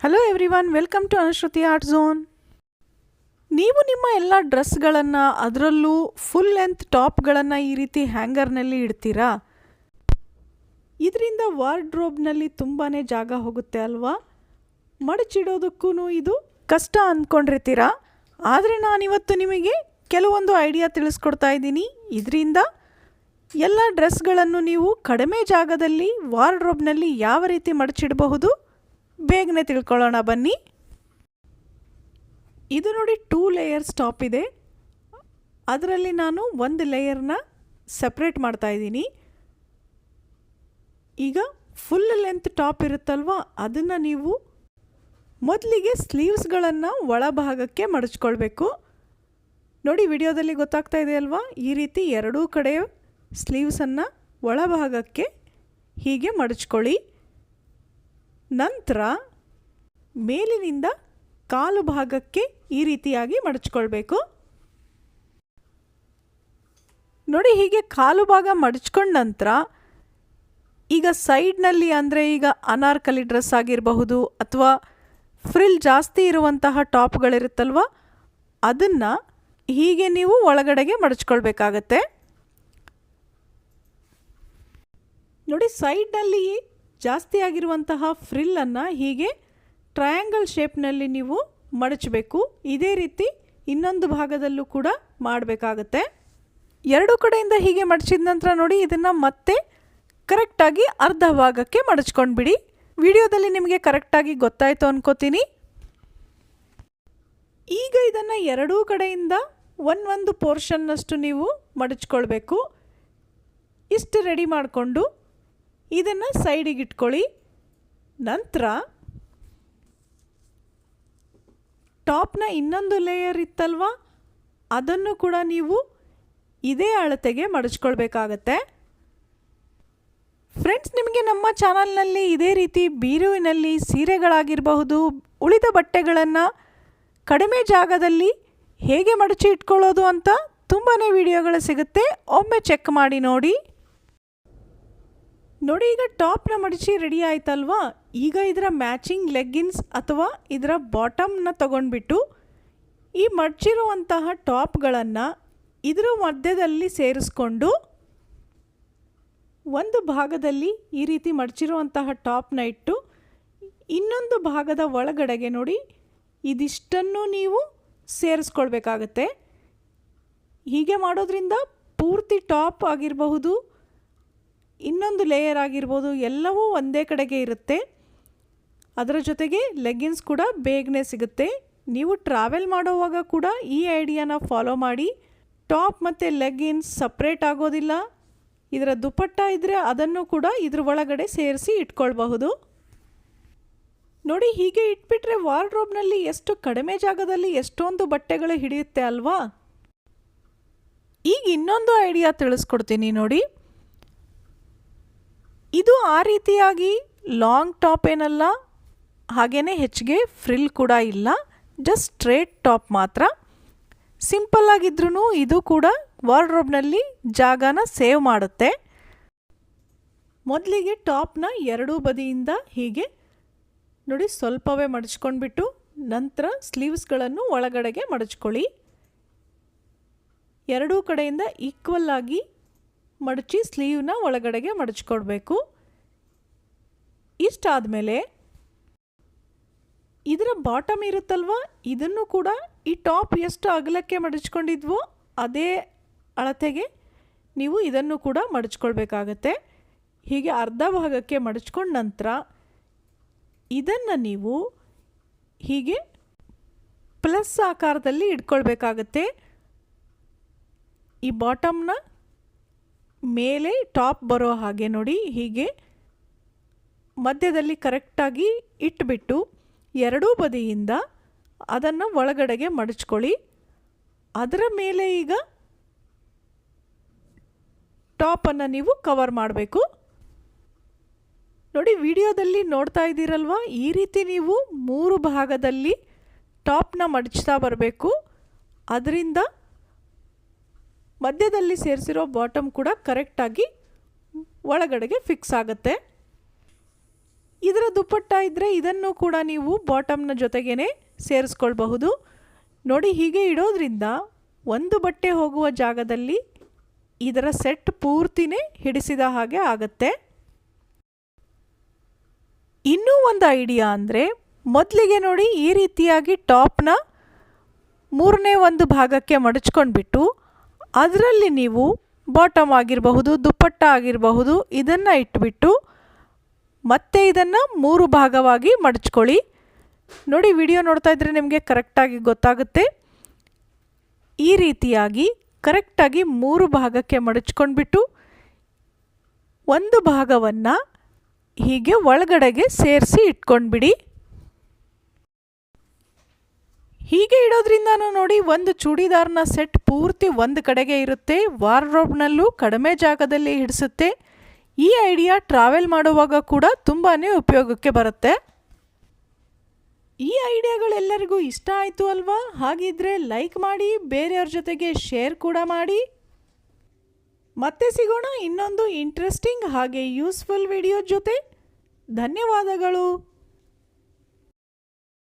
Hello everyone, welcome to Anushruti art zone. ನೀವು ನಿಮ್ಮ ಎಲ್ಲ ಡ್ರೆಸ್ಗಳನ್ನು, ಅದರಲ್ಲೂ ಫುಲ್ ಲೆಂತ್ ಟಾಪ್ಗಳನ್ನು ಈ ರೀತಿ ಹ್ಯಾಂಗರ್ನಲ್ಲಿ ಇಡ್ತೀರಾ? ಇದರಿಂದ ವಾರ್ಡ್ರೋಬ್ನಲ್ಲಿ ತುಂಬಾ ಜಾಗ ಹೋಗುತ್ತೆ ಅಲ್ವಾ? ಮಡಚಿಡೋದಕ್ಕೂ ಇದು ಕಷ್ಟ ಅಂದ್ಕೊಂಡಿರ್ತೀರಾ. ಆದರೆ ನಾನಿವತ್ತು ನಿಮಗೆ ಕೆಲವೊಂದು ಐಡಿಯಾ ತಿಳಿಸ್ಕೊಡ್ತಾ ಇದ್ದೀನಿ. ಇದರಿಂದ ಎಲ್ಲ ಡ್ರೆಸ್ಗಳನ್ನು ನೀವು ಕಡಿಮೆ ಜಾಗದಲ್ಲಿ ವಾರ್ಡ್ರೋಬ್ನಲ್ಲಿ ಯಾವ ರೀತಿ ಮಡಚಿಡಬಹುದು ಬೇಗನೆ ತಿಳ್ಕೊಳ್ಳೋಣ ಬನ್ನಿ. ಇದು ನೋಡಿ 2 ಲೇಯರ್ಸ್ ಟಾಪ್ ಇದೆ. ಅದರಲ್ಲಿ ನಾನು ಒಂದು ಲೇಯರ್ನ ಸಪ್ರೇಟ್ ಮಾಡ್ತಾ ಇದ್ದೀನಿ. ಈಗ ಫುಲ್ ಲೆಂತ್ ಟಾಪ್ ಇರುತ್ತಲ್ವ, ಅದನ್ನು ನೀವು ಮೊದಲಿಗೆ ಸ್ಲೀವ್ಸ್ಗಳನ್ನು ಒಳಭಾಗಕ್ಕೆ ಮಡಚ್ಕೊಳ್ಬೇಕು. ನೋಡಿ, ವಿಡಿಯೋದಲ್ಲಿ ಗೊತ್ತಾಗ್ತಾ ಇದೆ ಅಲ್ವಾ? ಈ ರೀತಿ ಎರಡೂ ಕಡೆ ಸ್ಲೀವ್ಸನ್ನು ಒಳಭಾಗಕ್ಕೆ ಹೀಗೆ ಮಡಚ್ಕೊಳ್ಳಿ. ನಂತರ ಮೇಲಿನಿಂದ ಕಾಲು ಭಾಗಕ್ಕೆ ಈ ರೀತಿಯಾಗಿ ಮಡಚ್ಕೊಳ್ಬೇಕು. ನೋಡಿ, ಹೀಗೆ ಕಾಲು ಭಾಗ ಮಡಚ್ಕೊಂಡ ನಂತರ ಈಗ ಸೈಡ್ನಲ್ಲಿ, ಅಂದರೆ ಈಗ ಅನಾರ್ಕಲಿ ಡ್ರೆಸ್ ಆಗಿರಬಹುದು ಅಥವಾ ಫ್ರಿಲ್ ಜಾಸ್ತಿ ಇರುವಂತಹ ಟಾಪ್ಗಳಿರುತ್ತಲ್ವ, ಅದನ್ನು ಹೀಗೆ ನೀವು ಒಳಗಡೆಗೆ ಮಡಚ್ಕೊಳ್ಬೇಕಾಗತ್ತೆ. ನೋಡಿ, ಸೈಡ್ನಲ್ಲಿ ಜಾಸ್ತಿ ಆಗಿರುವಂತಹ ಫ್ರಿಲ್ಲನ್ನು ಹೀಗೆ ಟ್ರಯಾಂಗಲ್ ಶೇಪ್ನಲ್ಲಿ ನೀವು ಮಡಚಬೇಕು. ಇದೇ ರೀತಿ ಇನ್ನೊಂದು ಭಾಗದಲ್ಲೂ ಕೂಡ ಮಾಡಬೇಕಾಗತ್ತೆ. ಎರಡು ಕಡೆಯಿಂದ ಹೀಗೆ ಮಡಚಿದ ನಂತರ ನೋಡಿ, ಇದನ್ನು ಮತ್ತೆ ಕರೆಕ್ಟಾಗಿ ಅರ್ಧ ಭಾಗಕ್ಕೆ ಮಡಚ್ಕೊಂಡ್ಬಿಡಿ. ವಿಡಿಯೋದಲ್ಲಿ ನಿಮಗೆ ಕರೆಕ್ಟಾಗಿ ಗೊತ್ತಾಯಿತು ಅನ್ಕೋತೀನಿ. ಈಗ ಇದನ್ನು ಎರಡೂ ಕಡೆಯಿಂದ ಒಂದೊಂದು ಪೋರ್ಷನ್ನಷ್ಟು ನೀವು ಮಡಚ್ಕೊಳ್ಬೇಕು. ಇಷ್ಟು ರೆಡಿ ಮಾಡಿಕೊಂಡು ಇದನ್ನು ಸೈಡಿಗೆ ಇಟ್ಕೊಳ್ಳಿ. ನಂತರ ಟಾಪ್ನ ಇನ್ನೊಂದು ಲೇಯರ್ ಇತ್ತಲ್ವ, ಅದನ್ನು ಕೂಡ ನೀವು ಇದೇ ಅಳತೆಗೆ ಮಡಚ್ಕೊಳ್ಬೇಕಾಗತ್ತೆ. ಫ್ರೆಂಡ್ಸ್, ನಿಮಗೆ ನಮ್ಮ ಚಾನಲ್ನಲ್ಲಿ ಇದೇ ರೀತಿ ಬೀರುವಿನಲ್ಲಿ ಸೀರೆಗಳಾಗಿರಬಹುದು, ಉಳಿದ ಬಟ್ಟೆಗಳನ್ನು ಕಡಿಮೆ ಜಾಗದಲ್ಲಿ ಹೇಗೆ ಮಡಚಿ ಇಟ್ಕೊಳ್ಳೋದು ಅಂತ ತುಂಬಾ ವಿಡಿಯೋಗಳು ಸಿಗುತ್ತೆ. ಒಮ್ಮೆ ಚೆಕ್ ಮಾಡಿ ನೋಡಿ. ನೋಡಿ, ಈಗ ಟಾಪ್ನ ಮಡಚಿ ರೆಡಿ ಆಯ್ತಲ್ವಾ? ಈಗ ಇದರ ಮ್ಯಾಚಿಂಗ್ ಲೆಗ್ಗಿನ್ಸ್ ಅಥವಾ ಇದರ ಬಾಟಮ್ನ ತಗೊಂಡ್ಬಿಟ್ಟು ಈ ಮಡಚಿರುವಂತಹ ಟಾಪ್ಗಳನ್ನು ಇದರ ಮಧ್ಯದಲ್ಲಿ ಸೇರಿಸ್ಕೊಂಡು ಒಂದು ಭಾಗದಲ್ಲಿ ಈ ರೀತಿ ಮಡಚಿರುವಂತಹ ಟಾಪ್ನ ಇಟ್ಟು ಇನ್ನೊಂದು ಭಾಗದ ಒಳಗಡೆಗೆ ನೋಡಿ ಇದಿಷ್ಟನ್ನು ನೀವು ಸೇರಿಸ್ಕೊಳ್ಬೇಕಾಗತ್ತೆ. ಹೀಗೆ ಮಾಡೋದ್ರಿಂದ ಪೂರ್ತಿ ಟಾಪ್ ಆಗಿರಬಹುದು, ಇನ್ನೊಂದು ಲೇಯರ್ ಆಗಿರ್ಬೋದು, ಎಲ್ಲವೂ ಒಂದೇ ಕಡೆಗೆ ಇರುತ್ತೆ. ಅದರ ಜೊತೆಗೆ ಲೆಗ್ಗಿನ್ಸ್ ಕೂಡ ಬೇಗನೆ ಸಿಗುತ್ತೆ. ನೀವು ಟ್ರಾವೆಲ್ ಮಾಡೋವಾಗ ಕೂಡ ಈ ಐಡಿಯಾನ ಫಾಲೋ ಮಾಡಿ. ಟಾಪ್ ಮತ್ತು ಲೆಗ್ಗಿನ್ಸ್ ಸಪ್ರೇಟ್ ಆಗೋದಿಲ್ಲ. ಇದರ ದುಪಟ್ಟ ಇದ್ದರೆ ಅದನ್ನು ಕೂಡ ಇದ್ರ ಒಳಗಡೆ ಸೇರಿಸಿ ಇಟ್ಕೊಳ್ಬಹುದು. ನೋಡಿ, ಹೀಗೆ ಇಟ್ಬಿಟ್ರೆ ವಾರ್ಡ್ರೋಬ್ನಲ್ಲಿ ಎಷ್ಟು ಕಡಿಮೆ ಜಾಗದಲ್ಲಿ ಎಷ್ಟೊಂದು ಬಟ್ಟೆಗಳು ಹಿಡಿಯುತ್ತೆ ಅಲ್ವಾ? ಈಗ ಇನ್ನೊಂದು ಐಡಿಯಾ ತಿಳಿಸ್ಕೊಡ್ತೀನಿ ನೋಡಿ. ಇದು ಆ ರೀತಿಯಾಗಿ ಲಾಂಗ್ ಟಾಪ್ ಏನಲ್ಲ, ಹಾಗೆಯೇ ಹೆಚ್ಚಿಗೆ ಫ್ರಿಲ್ ಕೂಡ ಇಲ್ಲ, ಜಸ್ಟ್ ಸ್ಟ್ರೇಟ್ ಟಾಪ್ ಮಾತ್ರ. ಸಿಂಪಲ್ ಆಗಿದ್ರೂ ಇದು ಕೂಡ ವಾರ್ಡ್ರೋಬ್ನಲ್ಲಿ ಜಾಗನ ಸೇವ್ ಮಾಡುತ್ತೆ. ಮೊದಲಿಗೆ ಟಾಪ್ನ ಎರಡೂ ಬದಿಯಿಂದ ಹೀಗೆ ನೋಡಿ ಸ್ವಲ್ಪವೇ ಮಡಚ್ಕೊಂಡ್ಬಿಟ್ಟು ನಂತರ ಸ್ಲೀವ್ಸ್ಗಳನ್ನು ಒಳಗಡೆಗೆ ಮಡಚ್ಕೊಳ್ಳಿ. ಎರಡೂ ಕಡೆಯಿಂದ ಈಕ್ವಲ್ ಆಗಿ ಮಡಚಿ ಸ್ಲೀವ್ನ ಒಳಗಡೆಗೆ ಮಡಚ್ಕೊಡ್ಬೇಕು. ಇಷ್ಟಾದಮೇಲೆ ಇದರ ಬಾಟಮ್ ಇರುತ್ತಲ್ವ, ಇದನ್ನು ಕೂಡ ಈ ಟಾಪ್ ಎಷ್ಟು ಅಗಲಕ್ಕೆ ಮಡಚ್ಕೊಂಡಿದ್ವೋ ಅದೇ ಅಳತೆಗೆ ನೀವು ಇದನ್ನು ಕೂಡ ಮಡಚ್ಕೊಳ್ಬೇಕಾಗತ್ತೆ. ಹೀಗೆ ಅರ್ಧ ಭಾಗಕ್ಕೆ ಮಡಚ್ಕೊಂಡ ನಂತರ ಇದನ್ನು ನೀವು ಹೀಗೆ ಪ್ಲಸ್ ಆಕಾರದಲ್ಲಿ ಇಟ್ಕೊಳ್ಬೇಕಾಗತ್ತೆ. ಈ ಬಾಟಮ್ನ ಮೇಲೆ ಟಾಪ್ ಬರೋ ಹಾಗೆ ನೋಡಿ ಹೀಗೆ ಮಧ್ಯದಲ್ಲಿ ಕರೆಕ್ಟಾಗಿ ಇಟ್ಬಿಟ್ಟು ಎರಡೂ ಬದಿಯಿಂದ ಅದನ್ನು ಒಳಗಡೆಗೆ ಮಡಚ್ಕೊಳ್ಳಿ. ಅದರ ಮೇಲೆ ಈಗ ಟಾಪನ್ನು ನೀವು ಕವರ್ ಮಾಡಬೇಕು. ನೋಡಿ, ವಿಡಿಯೋದಲ್ಲಿ ನೋಡ್ತಾ ಇದ್ದೀರಲ್ವ, ಈ ರೀತಿ ನೀವು 3 ಭಾಗದಲ್ಲಿ ಟಾಪ್ನ ಮಡಚ್ತಾ ಬರಬೇಕು. ಅದರಿಂದ ಮಧ್ಯದಲ್ಲಿ ಸೇರಿಸಿರೋ ಬಾಟಮ್ ಕೂಡ ಕರೆಕ್ಟಾಗಿ ಒಳಗಡೆಗೆ ಫಿಕ್ಸ್ ಆಗುತ್ತೆ. ಇದರ ದುಪ್ಪಟ್ಟ ಇದ್ದರೆ ಇದನ್ನು ಕೂಡ ನೀವು ಬಾಟಮ್ನ ಜೊತೆಗೇ ಸೇರಿಸ್ಕೊಳ್ಬಹುದು. ನೋಡಿ, ಹೀಗೆ ಇಡೋದ್ರಿಂದ ಒಂದು ಬಟ್ಟೆ ಹೋಗುವ ಜಾಗದಲ್ಲಿ ಇದರ ಸೆಟ್ ಪೂರ್ತಿನೇ ಹಿಡಿಸಿದ ಹಾಗೆ ಆಗುತ್ತೆ. ಇನ್ನೂ ಒಂದು ಐಡಿಯಾ ಅಂದರೆ, ಮೊದಲಿಗೆ ನೋಡಿ ಈ ರೀತಿಯಾಗಿ ಟಾಪ್ನ 3ನೇ ಒಂದು ಭಾಗಕ್ಕೆ ಮಡಚ್ಕೊಂಡ್ಬಿಟ್ಟು ಅದರಲ್ಲಿ ನೀವು ಬಾಟಮ್ ಆಗಿರಬಹುದು, ದುಪ್ಪಟ್ಟ ಆಗಿರಬಹುದು, ಇದನ್ನು ಇಟ್ಬಿಟ್ಟು ಮತ್ತೆ ಇದನ್ನು 3 ಭಾಗವಾಗಿ ಮಡಚ್ಕೊಳ್ಳಿ. ನೋಡಿ, ವಿಡಿಯೋ ನೋಡ್ತಾ ಇದ್ದರೆ ನಿಮಗೆ ಕರೆಕ್ಟಾಗಿ ಗೊತ್ತಾಗುತ್ತೆ. ಈ ರೀತಿಯಾಗಿ ಕರೆಕ್ಟಾಗಿ 3 ಭಾಗಕ್ಕೆ ಮಡಚ್ಕೊಂಡ್ಬಿಟ್ಟು ಒಂದು ಭಾಗವನ್ನು ಹೀಗೆ ಒಳಗಡೆಗೆ ಸೇರಿಸಿ ಇಟ್ಕೊಂಡ್ಬಿಡಿ. ಹೀಗೆ ಇಡೋದ್ರಿಂದನೂ ನೋಡಿ ಒಂದು ಚೂಡಿದಾರ್ನ ಸೆಟ್ ಪೂರ್ತಿ ಒಂದು ಕಡೆಗೆ ಇರುತ್ತೆ, ವಾರ್ಡ್ರೋಬ್ನಲ್ಲೂ ಕಡಿಮೆ ಜಾಗದಲ್ಲಿ ಹಿಡಿಸುತ್ತೆ. ಈ ಐಡಿಯಾ ಟ್ರಾವೆಲ್ ಮಾಡುವಾಗ ಕೂಡ ತುಂಬಾ ಉಪಯೋಗಕ್ಕೆ ಬರುತ್ತೆ. ಈ ಐಡಿಯಾಗಳೆಲ್ಲರಿಗೂ ಇಷ್ಟ ಆಯಿತು ಅಲ್ವಾ? ಹಾಗಿದ್ರೆ ಲೈಕ್ ಮಾಡಿ, ಬೇರೆಯವ್ರ ಜೊತೆಗೆ ಶೇರ್ ಕೂಡ ಮಾಡಿ. ಮತ್ತೆ ಸಿಗೋಣ ಇನ್ನೊಂದು ಇಂಟ್ರೆಸ್ಟಿಂಗ್ ಹಾಗೆ ಯೂಸ್ಫುಲ್ ವಿಡಿಯೋ ಜೊತೆ. ಧನ್ಯವಾದಗಳು.